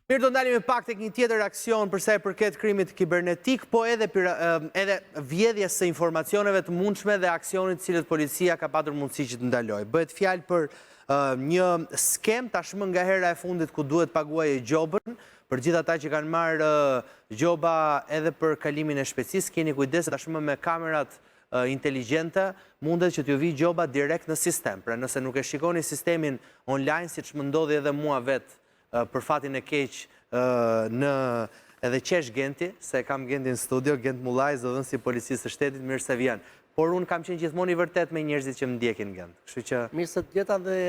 Mirë, do ndalemi pak tek një tjetër aksion për sa i përket krimit kibernetik, po edhe vjedhjes së informacioneve të mundshme dhe aksionit të cilët policia ka patur mundësi që të ndalojë. Bëhet fjalë për një skem tashmë nga hera e fundit ku duhet paguajë gjobën. Për gjithë ata që kanë marrë gjoba edhe për kalimin e shpejtësisë, keni kujdes tashmë me kamerat inteligjente mundet që t'ju vi gjoba direkt në sistem. Pra nëse nuk e shikoni sistemin online, siç më ndodhi edhe mua vetë për fatin e keq në edhe qesh Genti, se kam Genti në studio, Gent Mullaj, zëdhënësi i policisë së shtetit, mirë se vjen. Por unë kam qenë gjithmonë i vërtet me njerëzit që më ndjekin Gent. Kështu që mirë se t'jeta dhe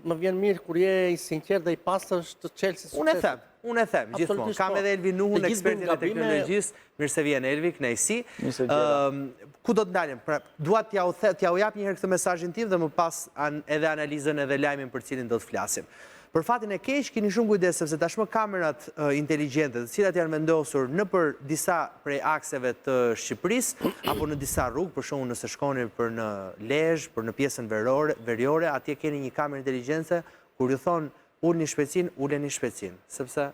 më vjen mirë kur je i sinqert dhe i pastër të çelësi sukses. Unë e them, gjithmonë. Kam edhe Elvi Nuhun, ekspertin e teknologjisë, mirë se vjen Elvi, kënaqësi. Ku do të ndalim? Pra, dua t'ja u jap një herë këtë mesazhin tim dhe më pas edhe analizën edhe lajmin për cilin do të flasim. Për fatin e keq, keni shumë kujdes sepse tashmë kamerat inteligjente, të cilat janë vendosur nëpër disa prej akseve të Shqipërisë apo në disa rrugë, për shembull nëse shkoni për në Lezhë, për në pjesën veriore, atje keni një kamerë inteligjente kur ju thon ulni shpejtësinë, uleni shpejtësinë, sepse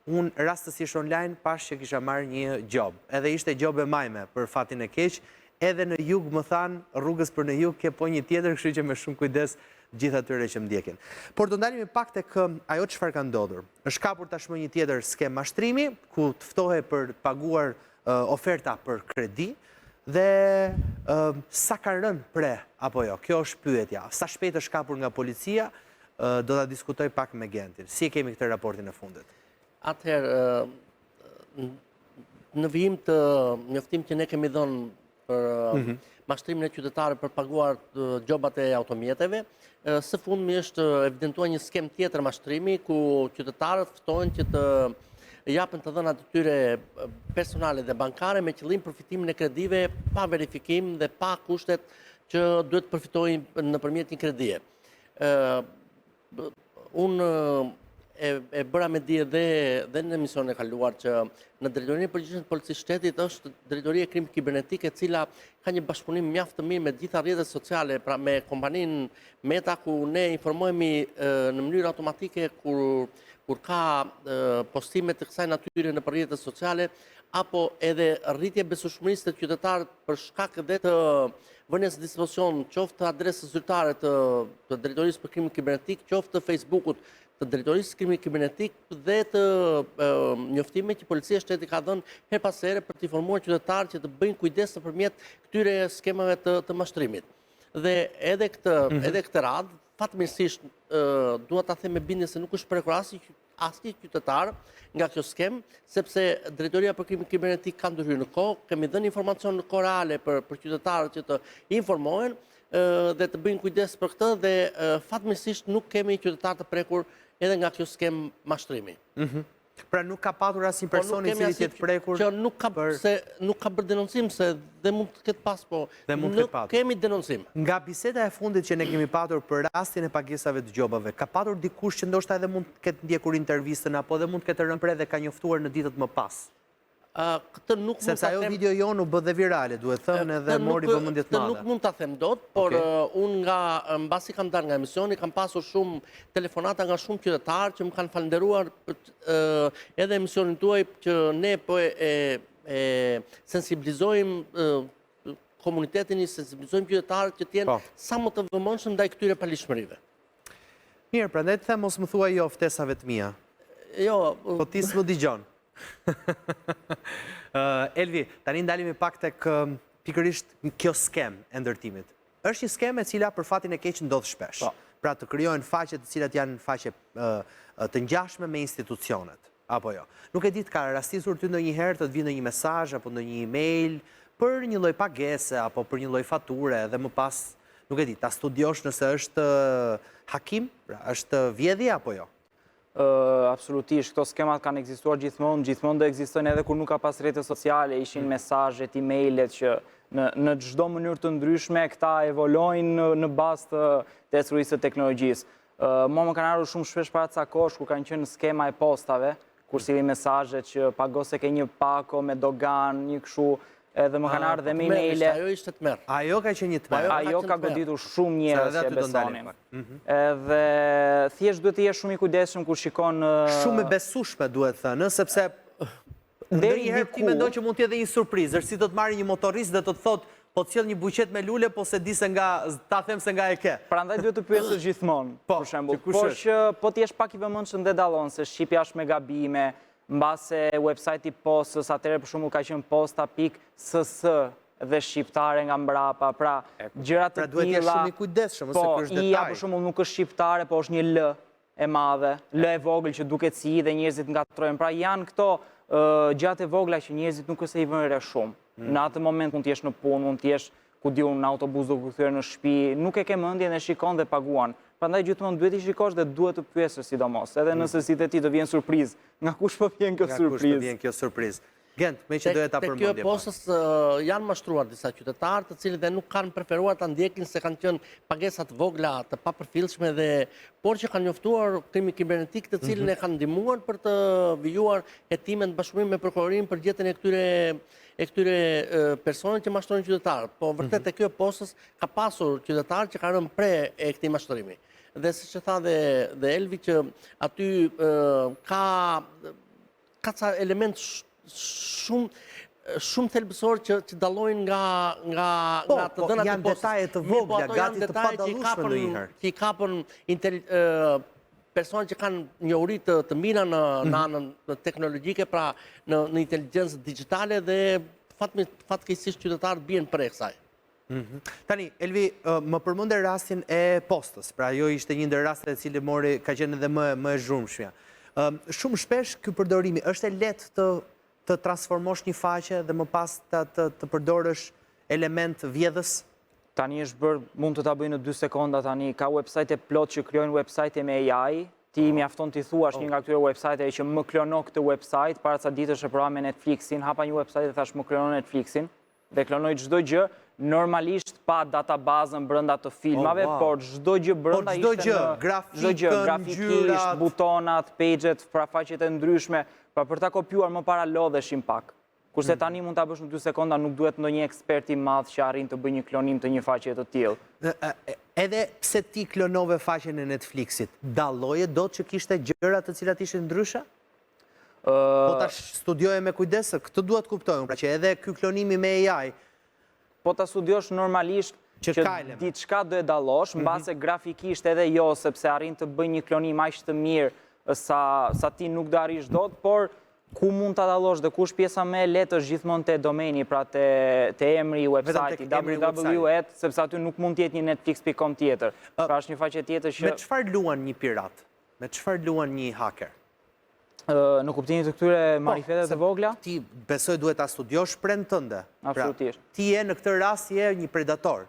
unë rastësisht online pash që kisha marrë një gjob. Edhe ishte gjobë e majme për fatin e keq, edhe në jug më than rrugës për në jug ke po një tjetër, kështu që me shumë kujdes gjithë atyre që më ndjekin. Por do ndalemi pak tek ajo çfarë ka ndodhur. Është kapur tashmë një tjetër skem mashtrimi, ku të ftohej për të paguar oferta për kredi dhe sa ka rënë pre apo jo. Kjo është pyetja. Sa shpejt është kapur nga policia, do ta diskutoj pak me Gentin. Si e kemi këtë raportin e fundit? Atëherë, në vijim të njoftim që ne kemi dhënë për mashtrimin e qytetarëve për paguar gjobat e automjeteve, së fundmi është evidentuar një skem tjetër mashtrimi ku qytetarët ftohen që të japën të dhënat e tyre personale dhe bankare me qëllim përfitimin e kredive pa verifikim dhe pa kushtet që duhet përfitojnë nëpërmjet një kredie. Unë e bëra me dije dhe në emisionin e kaluar që në drejtorinë e përgjithshme të policisë shtetit është drejtoria e krimit kibernetik, e cila ka një bashkëpunim mjaft të mirë me gjitha rrjetet sociale, pra me kompaninë Meta, ku ne informohemi në mënyrë automatike kur ka postime të kësaj natyre në rrjetet sociale, apo edhe rritje besueshmërisë të qytetarët për shkak dhe të vënies në dispozicion qoftë adresës zyrtare të drejtorisë për krimin kibernetik, qoftë të Facebookut të drejtorisë krimit kibernetik dhe të njoftime që policia e shtetit ka dhënë her pas here për të informuar qytetarët që të bëjnë kujdes nëpërmjet këtyre skemave të mashtrimit. Dhe edhe këtë radhë, fatmirësisht dua ta them me bindje se nuk është prekur asnjë qytetar nga kjo skem, sepse drejtoria për krimin kibernetik ka ndërhyrë në kohë, kemi dhënë informacion në kohë reale për qytetarët që të informohen dhe të bëjnë kujdes për këtë, dhe fatmirësisht nuk kemi qytetar të prekur edhe nga kjo skem mashtrimi. Pra nuk ka patur asnjë person i cili të prekur që nuk ka bërë denoncim, se dhe mund të ketë pas, po nuk kemi denoncim. Nga biseda e fundit që ne kemi patur për rastin e pagesave të gjobave, ka patur dikush që ndoshta edhe mund të ketë ndjekur intervistën apo dhe mund të ketë rënë pre dhe ka njoftuar në ditët më pas? Këtë nuk mund ta them. Sepse ajo video jonë u bë dhe virale, duhet thënë, edhe mori vëmendje të madhe. Këtë nuk mund ta them dot, por unë mbasi kam dalë nga emisioni, kam pasur shumë telefonata nga shumë qytetarë që më kanë falënderuar edhe emisionin tuaj që ne po e sensibilizojmë komunitetin, i sensibilizojmë qytetarët që të jenë sa më të vëmendshëm ndaj këtyre palishmërive. Mirë, prandaj të them mos më thuaj jo ftesave të mia. Jo, po ti s'më dëgjon. Elvi, tani ndalemi pak tek pikërisht kjo skem e ndërtimit. Është një skem e cila për fatin e keq ndodh shpesh. Pra të krijohen faqe të cilat janë faqe të ngjashme me institucionet, apo jo. Nuk e di të ka rastisur ty ndonjëherë të të vijë një mesazh apo ndonjë email për një lloj pagese apo për një lloj fature dhe më pas, nuk e di, ta studiosh nëse është hakim, pra është vjedhje apo jo. Absolutisht, këto skemat kanë ekzistuar gjithmonë do ekzistojnë edhe kur nuk ka pas rrjete sociale, ishin mesazhet, emailet që në çdo mënyrë të ndryshme këta evolojnë në bazë të evolucionit të teknologjisë. Mua më kanë ardhur shumë shpesh para ca kohësh kur kanë qenë skema e postave, kur sillin mesazhe që pagose ke një pako me dogan, një kështu, edhe më kanë ardhur dhe me emaile. Ajo ishte tmerr. Ajo ka qenë një tmerr. Ajo ka goditur shumë njerëz që besonin. Edhe thjesht duhet të jesh shumë i kujdesshëm kur shikon shumë e besueshme duhet thënë, sepse ndonjëherë ti mendon që mund të jetë një surprizë, si do të marrë një motorist dhe të të thotë po të sjell një buqet me lule, po se di se nga ta them se nga e ke. Prandaj duhet të pyesësh gjithmonë, për shembull. Por që po të jesh pak i vëmendshëm dhe dallon se shqipja është me gabime, mbase website-i postës, atëherë për shembull ka qenë posta.ss dhe shqiptare nga mbrapa, pra gjërat të tilla. Pra duhet të jesh shumë i kujdesshëm, ose ky është detaj. Ja për shembull nuk është shqiptare, po është një L e madhe, L e vogël që duket si I dhe njerëzit ngatrojnë. Pra janë këto gjatë e vogla që njerëzit nuk është e I vënë re shumë. Në atë moment mund të jesh në punë, mund të jesh ku diun në autobus do kthyer në shtëpi, nuk e ke mendjen e shikon dhe paguan. Prandaj gjithmonë duhet I shikosh dhe duhet të pyesësh sidomos, edhe nëse si te ti të vjen surprizë. Nga kush po vjen kjo surprizë? Nga kush po vjen kjo surprizë? Gent, me që dohet ta përmendje. Te kjo postës janë mashtruar disa qytetarë, të cilët nuk kanë preferuar ta ndjekin se kanë qenë pagesa të vogla, të papërfillshme dhe por që kanë njoftuar krimi kibernetik, të cilën e kanë ndihmuar për të vijuar hetime në bashkëpunim me prokurorinë për gjetjen e këtyre personave që mashtrojnë qytetarë. Po vërtet te kjo postës ka pasur qytetarë që kanë rënë pre e këtij mashtrimi. Dhe siç e tha dhe Elvi që aty ka ca element shumë thelbësor që dallojnë nga të dhënat e postës. Janë detaje të vogla, gati të padallueshme ndonjëherë. Që I kapën personat që kanë njohuri të mira në anën teknologjike, pra në inteligjencë digjitale dhe fatkeqësisht qytetarët bien për kësaj. Tani, Elvi, më përmendë rastin e postës, pra ajo ishte një ndër rastet e cili ka qenë edhe më e zhurmshmja. Shumë shpesh ky përdorimi është e lehtë të transformosh një faqe dhe më pas të përdorësh element vjedhës? Tani është bërë, mund të ta bëjnë në 2 sekonda tani, ka website plot që krijojnë website me AI, ti mjafton t'i thuash një nga këtyre website që më klono këtë website, para ca ditësh e prova me Netflixin, hapa një website dhe thash më klono Netflixin, dhe klonoj çdo gjë, normalisht pa databazën brenda të filmave, por çdo gjë brenda ishte grafikisht, butonat, paget, pra faqet e ndryshme, pra për ta kopjuar më para lodheshin pak. Kurse tani mund ta bësh në 2 sekonda, nuk duhet ndonjë ekspert I madh që arrin të bëjë një klonim të një faqe të tillë. Edhe pse ti klonove faqen e Netflixit, dalloje dot që kishte gjëra të cilat ishin ndryshe? Po ta studioje me kujdes, këtë duhet kuptojmë, pra që edhe ky klonimi me AI, po ta studiosh normalisht që diçka do e dallosh, mbase grafikisht edhe jo, sepse arrin të bëj një klonim aq të mirë sa ti nuk do arrish dot, por ku mund ta dallosh dhe kush pjesa më e lehtë është gjithmonë te domeni, pra te emri I website-it, www, sepse aty nuk mund të jetë një netflix.com tjetër. Pra është një faqe tjetër që me çfarë luan një pirat? Me çfarë luan një haker? Në kuptimin të këtyre marifetet të vogla? Ti besoj duhet ta studiosh shprehjen tënde. Absolutisht. Ti je në këtë rast je një predator.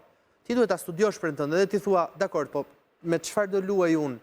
Ti duhet ta studiosh shprehjen tënde dhe ti thua, dakor, po me çfarë do luaj unë?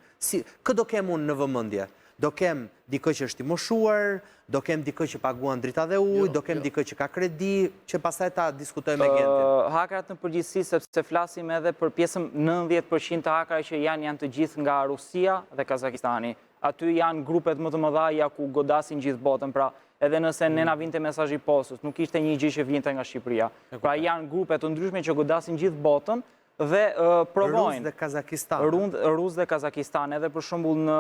Kë do kem unë në vëmendje? Do kem dikë që është I moshuar, do kem dikë që paguan drita dhe ujë, do kem dikë që ka kredi, që pastaj ta diskutojmë me agentin. Hakerat në përgjithësi, sepse flasim edhe për pjesën 90% të hakerave që janë të gjithë nga Rusia dhe Kazakistani. Aty janë grupet më të mëdha ku godasin gjithë botën, pra edhe nëse ne na vinte mesazhi postës, nuk ishte një gjë që vinte nga Shqipëria. Pra janë grupe të ndryshme që godasin gjithë botën dhe provojnë. Rus dhe Kazakistan. Rus dhe Kazakistan, edhe për shembull në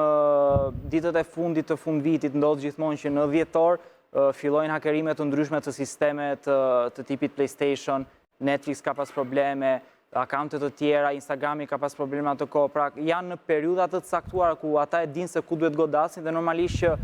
ditët e fundit të fundvitit ndodh gjithmonë që në dhjetor fillojnë hakerime të ndryshme të sisteme të tipit PlayStation, Netflix ka pas probleme, akante të tjera, Instagrami ka pas probleme atë kohë, pra janë në periudha të caktuara ku ata e dinë se ku duhet godasin dhe normalisht që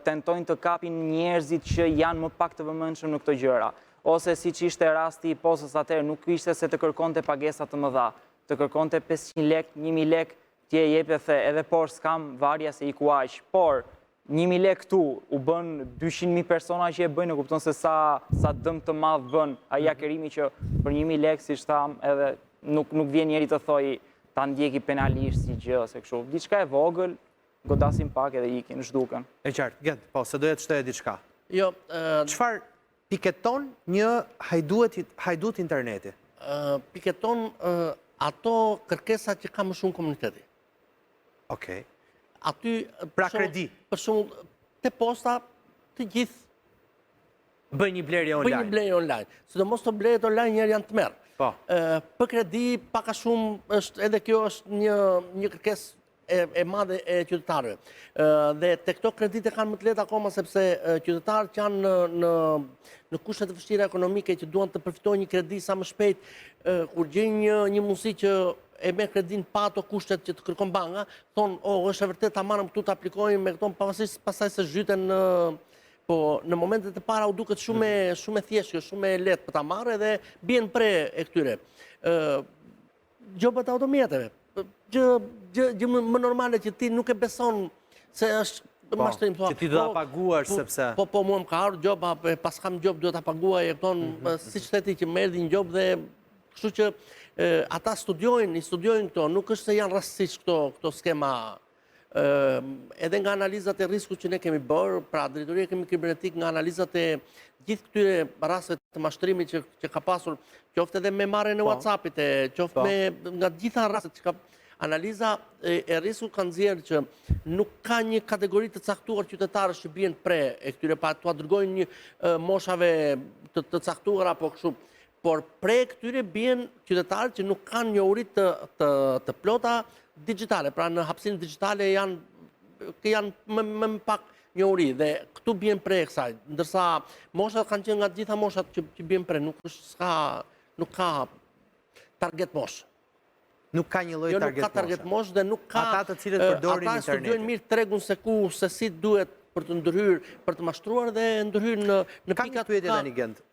tentojnë të kapin njerëzit që janë më pak të vëmendshëm në këto gjëra. Ose si që ishte rasti I postës atëherë, nuk ishte se të kërkonte pagesa të mëdha, të kërkonte 500 lek, 1000 lek, tje jepe the edhe por s'kam varja se I kuaq, por 1000 lek këtu u bën 200.000 persona që e bëjnë, e kupton se sa dëm të madh bën ai hakerimi që për 1000 lek, siç tham, edhe nuk vjen njeri të thojë ta ndjeki penalisht si gjë ose kështu. Diçka e vogël, godasin pak edhe ikin, zhduken. E qartë, Gent, po se doja të shtoje diçka. Jo, çfarë piketon një hajdut interneti? Piketon ato kërkesa që ka më shumë komuniteti. Okej. Aty pra kredi. Për shembull, te posta të gjithë Bëj një blerje online. Bëj një blerje online. Sidomos të blerjet online njerë janë të merë. Po. Për kredi, paka shumë, edhe kjo është një kërkes e madhe e qytetarëve. Dhe të këto kredite kanë më të lehtë akoma sepse qytetarët janë në kushte të vështira ekonomike që duan të përfitojnë një kredi sa më shpejt, kur gjejnë një mundësi që e me kredin pa ato kushtet që të kërkon banka, thonë, është e vërtet ta marrëm këtu të aplikojmë me këto pavarësisht pastaj se zhyten po në momentet e para u duket shumë e thjeshtë, shumë e lehtë për ta marrë dhe bien pre e këtyre. Gjobat e automjeteve. Gjë më normale që ti nuk e beson se është mashtrim. Që ti do ta paguash sepse... Po, mua më ka ardhur gjoba, pas kam gjob duhet ta paguaj, e këton si shteti që më erdhi një gjob dhe kështu që ata studiojnë këto, nuk është se janë rastësisht këto skema. Edhe nga analizat e riskut që ne kemi bërë, pra drejtoria kemi kibernetik nga analizat e gjithë këtyre rasteve të mashtrimit që ka pasur, qoftë edhe me marrjen e WhatsAppit, qoftë nga gjitha rastet që ka analiza e riskut kanë nxjerrë që nuk ka një kategori të caktuar qytetarësh që bien pre e këtyre pa tua dërgojnë një moshave të caktuara apo kështu. Por pre këtyre bien qytetarët që nuk kanë njohuri të plota digitale, pra në hapësinë digitale janë më pak njohuri dhe këtu bien pre kësaj, ndërsa moshat kanë qenë nga të gjitha moshat që bien pre, nuk ka target mosh. Nuk ka një lloj target mosh. Nuk ka target mosh dhe nuk ka ata të cilët përdorin internetin. Ata studiojnë mirë tregun se si duhet për të ndërhyrë, për të mashtruar dhe ndërhyrë në pikat... Ka një pyetje tani Gent.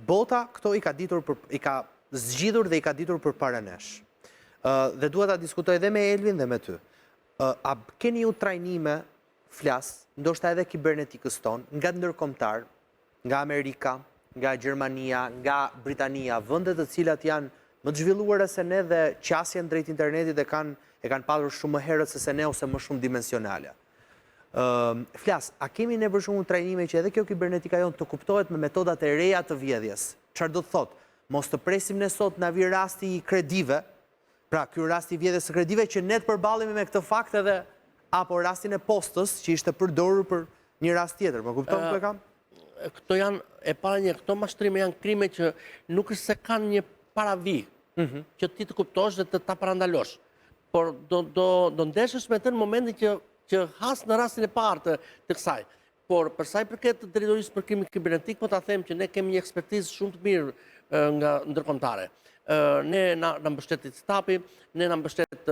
Bota këto i ka zgjidhur dhe i ka ditur për para nesh. Dhe duhet ta diskutoj edhe me Elvin dhe me ty. A keni ju trajnime, flas, ndoshta edhe kibernetikës tonë, nga ndërkombëtar, nga Amerika, nga Gjermania, nga Britania, vende të cilat janë më të zhvilluara se ne dhe qasjen drejt internetit e kanë padur shumë më herët se ne ose më shumë dimensionale. Flas, a kemi ne për shembull trajnime që edhe kjo kibernetika jonë të kuptohet me metodat e reja të vjedhjes? Çfarë do të thotë? Mos të presim ne sot na vi rasti i kredive, pra ky rasti i vjedhjes së kredive që ne të përballemi me këtë fakt edhe apo rastin e postës që ishte përdorur për një rast tjetër. Po kupton ku e kam? Këto janë e para një, këto mashtrime janë krime që nuk është se kanë një paravi që ti të kuptosh dhe të ta parandalosh. Por do ndeshësh me të në momentin që has në rastin e parë të kësaj. Por për sa i përket drejtorisë për krimin kibernetik, po ta them që ne kemi një ekspertizë shumë të mirë nga ndërkombëtare. Ne na mbështet Stapi, ne na mbështet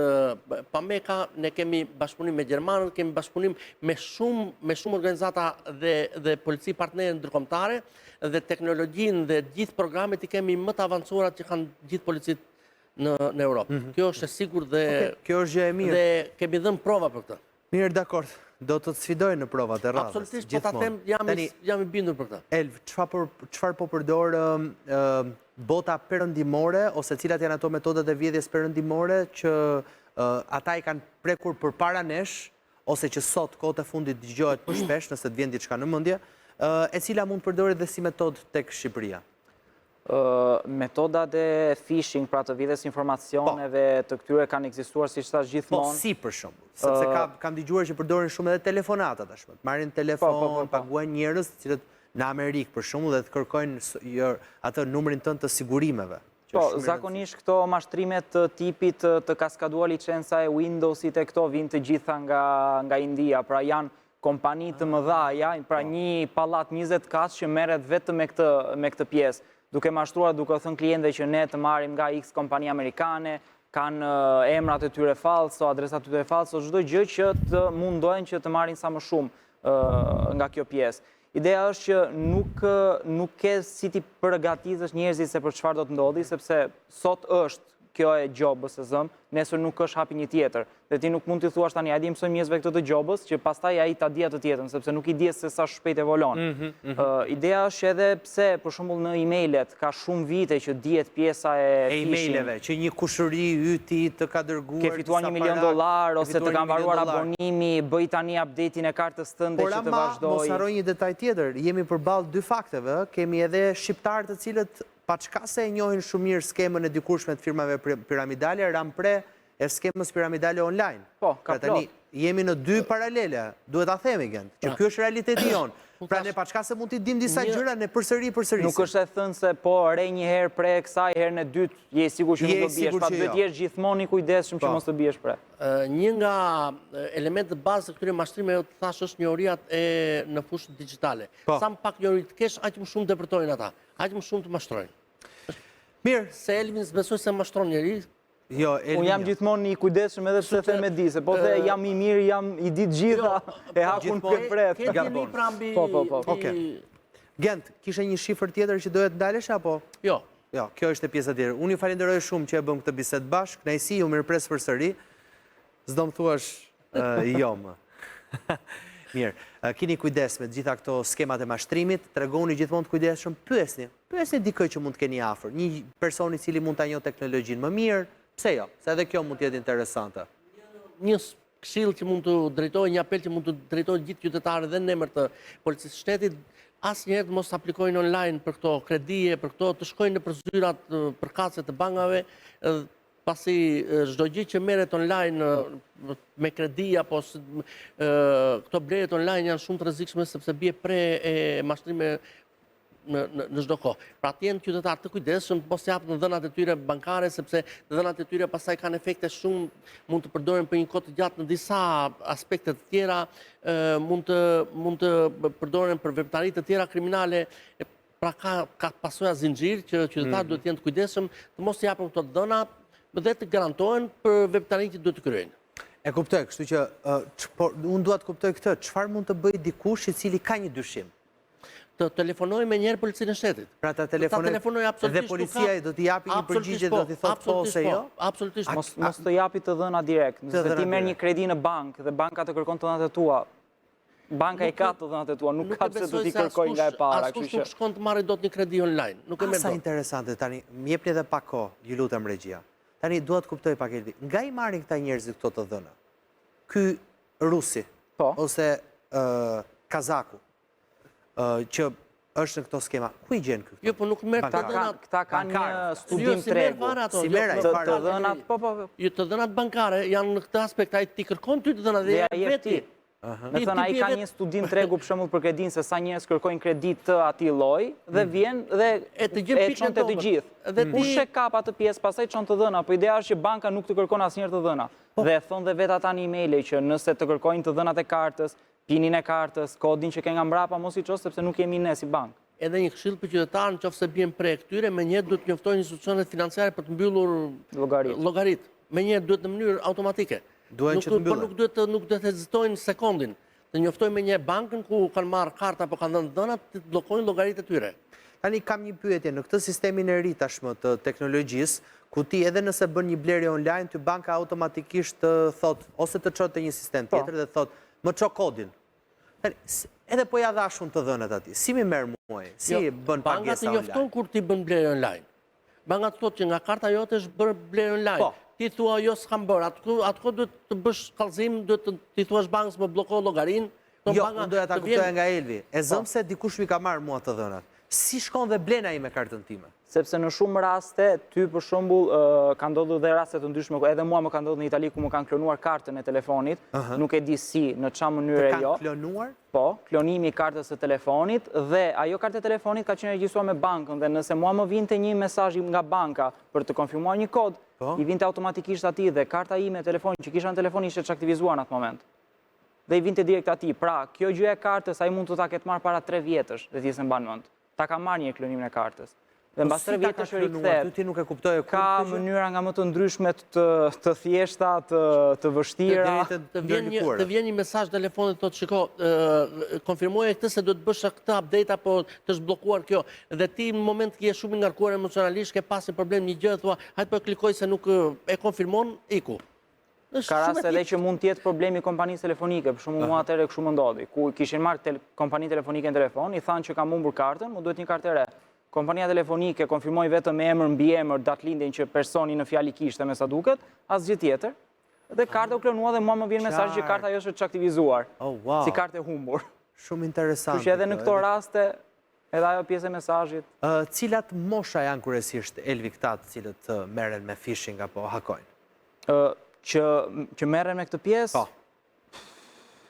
Pameka, ne kemi bashkëpunim me gjermanët, kemi bashkëpunim me shumë organizata dhe polici partnerë ndërkombëtare dhe teknologjinë dhe gjithë programet i kemi më të avancuara që kanë gjithë policit në Europë. Kjo është e sigurt dhe kjo është gjë e mirë. Dhe kemi dhënë prova për këtë. Mirë, dakord. Do të sfidoj në provat e radhës. Absolutisht, po ta them, jam i bindur për këtë. Elv, çfarë po përdor bota perëndimore ose cilat janë ato metodat e vjedhjes perëndimore që ata i kanë prekur përpara nesh ose që sot kohët e fundit dëgjohet më shpesh nëse të vjen diçka në mendje, e cila mund përdoret dhe si metodë tek Shqipëria? Metodat e phishing, pra të vjedhjes informacioneve të këtyre kanë ekzistuar si thash gjithmonë. Po si për shembull, sepse kam dëgjuar që përdorin shumë edhe telefonata tashmë. Marrin telefon, paguajnë njerëz të cilët në Amerikë për shembull dhe të kërkojnë atë numrin tënd të sigurimeve. Po, zakonisht këto mashtrimet të tipit të kaskaduar licenca e Windowsit e këto vinë të gjitha nga India, pra janë kompani të mëdha, pra një pallat 20 katësh që merret vetëm me këtë pjesë, duke mashtruar, duke thënë klientëve që ne të marrim nga X kompani amerikane, kanë emrat e tyre falso, adresat e tyre falso, çdo gjë që të mundojnë që të marrin sa më shumë nga kjo pjesë. Ideja është që nuk ke si ti përgatitësh njerëzit se për çfarë do të ndodhi, sepse sot është kjo e gjobës e zëm, nesër nuk është hapi një tjetër. Dhe ti nuk mund t'i thuash tani, hajde mësojmë njerëzve këtë të gjobës, që pastaj ai ta di atë tjetrën, sepse nuk i di se sa shpejt evolon. Ideja është edhe pse, për shembull në emailët, ka shumë vite që dihet pjesa e emaileve, që një kushëri yti të ka dërguar ke fituar $1 milion ose të ka mbaruar abonimi, bëj tani update-in e kartës tënde që të vazhdoj. Por ama, mos harroj një detaj tjetër, jemi përballë dy fakteve, kemi edhe shqiptarë të cilët pa çka se e njohin shumë mirë skemën e dikurshme të firmave piramidale, rampre e skemës piramidale online. Po, ka plot. Jemi në dy paralele, duhet ta themi Gent, që ky është realiteti jonë. Pra ne paçka se mund t'i dim disa gjëra, ne përsërisim. Nuk është e thënë se po re një herë pre kësaj, herën e dytë, je sigur që nuk do biesh, pra duhet jesh gjithmonë i kujdesshëm që mos të biesh pre. Një nga elementet bazë të këtyre mashtrimeve, thash, është njohuria në fushën digjitale. Sa më pak njohuri të kesh, aq më shumë depërtojnë ata, aq më shumë të mashtrojnë. Mirë. Se Elvin s'besoj se mashtron njeri. Jo, Unë jam gjithmonë i kujdesshëm edhe pse them e di, se po the jam i mirë, jam i ditë gjitha, e hakun për pret. Po. Gent, kishe një shifër tjetër që dohet ndalesh apo? Jo. Jo, kjo është e pjesa tjetër. Unë ju falenderoj shumë që e bëm këtë bisedë bashkë, kënaqësi, ju mirëpres përsëri. S'do më thuash jo më. Mirë, keni kujdes me gjitha këto skemat e mashtrimit, tregoni gjithmonë të kujdesshëm, pyesni dikë që mund të keni afër, një person i cili mund ta njohë teknologjinë më mirë, pse jo? Se edhe kjo mund të jetë interesante. Një këshill që mund të drejtojë, një apel që mund të drejtojë gjithë qytetarët dhe në emër të policisë së shtetit, asnjëherë të mos aplikojnë online për këto kredije, për këto të shkojnë në përzyrat përkatëse të bankave, pasi çdo gjë që merret online me kredi apo këto blerjet online janë shumë të rrezikshme sepse bie pre e mashtrime në çdo kohë. Pra të jenë qytetarë të kujdesshëm, mos japin dhënat e tyre bankare, sepse dhënat e tyre pastaj kanë efekte shumë, mund të përdoren për një kohë të gjatë në disa aspekte të tjera, mund të përdoren për veprimtari të tjera kriminale. Pra ka pasojë zinxhir që qytetarët duhet të jenë të kujdesshëm, të mos japin këto dhëna dhe të garantohen për veprimtarinë që duhet të kryejnë. E kuptoj, kështu që unë dua të kuptoj këtë, çfarë mund të bëjë dikush i cili ka një dyshim? Të telefonoj me njerë policinë e shtetit. Pra ta telefonoj absolutisht. Dhe policia do t'i japi një përgjigje, do t'i thotë po ose jo? Absolutisht. Mos të japi të dhëna direkt. Nëse ti merr një kredi në bankë dhe banka të kërkon të dhënat e tua, banka i ka të dhënat e tua, nuk ka pse do t'i kërkoj nga e para. Askush nuk shkon të marrë dot një kredi online. Nuk e merr dot. Sa interesante tani, më jepni edhe pak kohë, ju lutem regjia. Tani dua të kuptoj pak Elvi. Nga i marrin këta njerëzit këto të dhëna? Ky rusi ose kazaku që është në këto skema, ku i gjenë këtë? Jo, po nuk merr të dhënat. Këta kanë një studim tregu. Si merr ai të dhënat, po. Jo, të dhënat bankare janë në këtë aspekt, ai ti kërkon ty të dhënat dhe ja veti. Me thënë, ai ka një studim tregu për shembull për kredin se sa njerëz kërkojnë kredit të atij lloji dhe vjen dhe e çon te të gjithë. Kush e kap atë pjesë, pastaj çon të dhëna, po ideja është që banka nuk të kërkon asnjëherë të dhëna. Dhe e thon dhe vet ata në email që nëse të kërkojnë të dhënat e kartës, pinin e kartës, kodin që ke nga mbrapa, mos i ços sepse nuk jemi ne si bankë. Edhe një këshill për qytetarën, nëse bien pre këtyre, menjëherë duhet të njoftojnë institucionet financiare për të mbyllur llogarit. Menjëherë duhet në mënyrë automatike. Por nuk duhet të hezitojnë sekondin. Të njoftojnë menjëherë bankën ku kanë marrë karta apo kanë dhënë dhënat, të bllokojnë llogaritë e tyre. Tani kam një pyetje, në këtë sistemin e ri tashmë të teknologjisë, ku ti edhe nëse bën një blerje online, ty banka automatikisht thot ose të çon te një sistem tjetër dhe thot më ço kodin. Edhe po ja dha shumë të dhënat atij. Si më merr muaj? Si bën pagesa online? Banka të njofton kur ti bën blerje online. Banka thotë që nga karta jote është bërë blerje online. Ti thua jo s'kam bërë. Atko duhet të bësh kallëzim, duhet ti thuash bankës më blloko llogarin. Jo, unë doja ta kuptoja nga Elvi. E zëm se dikush mi ka marrë mua të dhënat. Si shkon dhe blen ai me kartën time? Sepse në shumë raste, ty për shembull ka ndodhur dhe raste të ndryshme, edhe mua më ka ndodhur në Itali ku më kanë klonuar kartën e telefonit, nuk e di si, në çfarë mënyre jo. Kanë klonuar? Po, klonimi i kartës së telefonit dhe ajo kartë e telefonit ka qenë regjistruar me bankën dhe nëse mua më vinte një mesazh nga banka për të konfirmuar një kod, i vinte automatikisht atij dhe karta ime e telefonit që kisha në telefon ishte çaktivizuar në atë moment. Dhe i vinte direkt atij. Pra, kjo gjë e kartës ai mund të ta ketë marrë para 3 vjetësh, dhe ti s'e mban mend. Ta ka marrë një klonimin e kartës. Dhe mbas 3 vjetësh rikthehet. Ti nuk e kuptoje ka mënyra nga më të ndryshme të thjeshta, të vështira. Të vjen një mesazh telefonit thotë shiko, konfirmoje këtë se duhet bësh këtë update apo të zhbllokuar kjo. Dhe ti në moment që je shumë i ngarkuar emocionalisht, ke pasur problem një gjë, thua, hajt po klikoj se nuk e konfirmon, iku. Ka raste edhe që mund të jetë problemi kompanisë telefonike, për shembull mua atëherë kështu më ndodhi, ku kishin marrë kompani telefonike në telefon, i thanë që kam humbur kartën, mu duhet një kartë e re. Kompania telefonike konfirmoi vetëm emër, mbiemër, datëlindjen që personi në fjalë kishte me sa duket, asgjë tjetër. Dhe karta u klonua dhe mua më vjen mesazh që karta jote është çaktivizuar. Si kartë e humbur. Shumë interesante. Kështu që edhe në këto raste edhe ajo pjesë e mesazhit. Cilat mosha janë kryesisht Elvi këta të cilët merren me phishing apo hakojnë? Që merren me këtë pjesë? Po.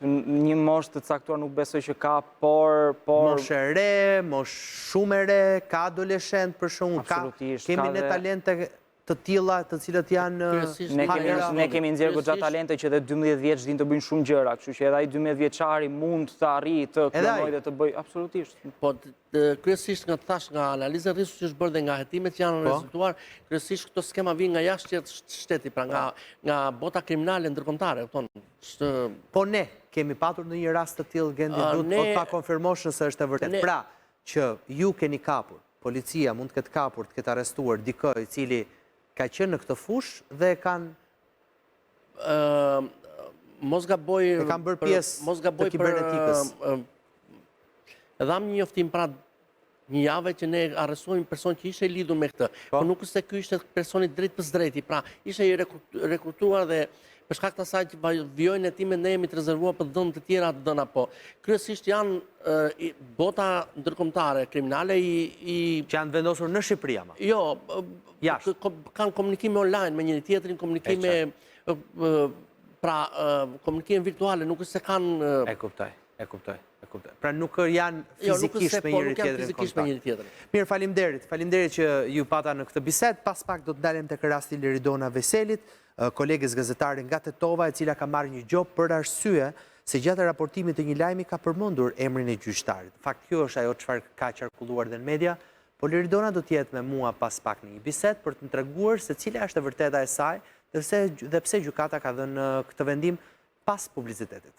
një moshë të caktuar nuk besoj që ka, por... Moshë e re, moshë shumë e re, ka adoleshent për shumë, kemi ne talente të tilla të cilët janë... Ne kemi nxjerrë goxha talente që edhe 12 vjeç din të bëjnë shumë gjëra, kështu që edhe ai 12 vjeçari mund të arrijë të klonojë dhe të bëjë absolutisht. Po kryesisht nga thash nga analiza rrisku që është bërë dhe nga hetimet që janë rezultuar, kryesisht këto skema vijnë nga jashtë shtetit, pra nga bota kriminale ndërkombëtare, Po ne kemi patur në një rast të tillë Gendi, duhet ta konfirmosh nëse është e vërtetë. Pra, që ju keni kapur, policia mund të ketë kapur, të ketë arrestuar dikë i cili ka qenë në këtë fush dhe kanë... Mos gaboj... E kanë bërë pjesë të kibernetikës. Edhe am një njoftim pra një javë që ne arrestuam një person që ishte lidhur me këtë. Po nuk është se ky ishte personi drejt për drejti, pra ishte i rekrutuar dhe për shkak të asaj që vijojnë hetimet ne jemi të rezervuar për dhënë të tjera të dhëna, po kryesisht janë bota ndërkombëtare kriminale që janë vendosur në Shqipëri ama. Jo, jashtë kanë komunikime online me njëri tjetrin, komunikime pra komunikime virtuale, nuk është se kanë... E kuptoj. Pra nuk janë fizikisht me njëri tjetrin kontakt. Mirë, faleminderit që ju pata në këtë bisedë. Pas pak do të dalim tek rasti Liridona Veselit, kolegës gazetare nga Tetova, e cila ka marrë një gjop për arsye se gjatë raportimit të një lajmi ka përmendur emrin e gjyqtarit. Fakt, kjo është ajo çfarë ka qarkulluar dhe në media, po Liridona do të jetë me mua pas pak në një bisedë për të më treguar se cila është e vërteta e saj dhe pse gjykata ka dhënë këtë vendim pas publicitetit.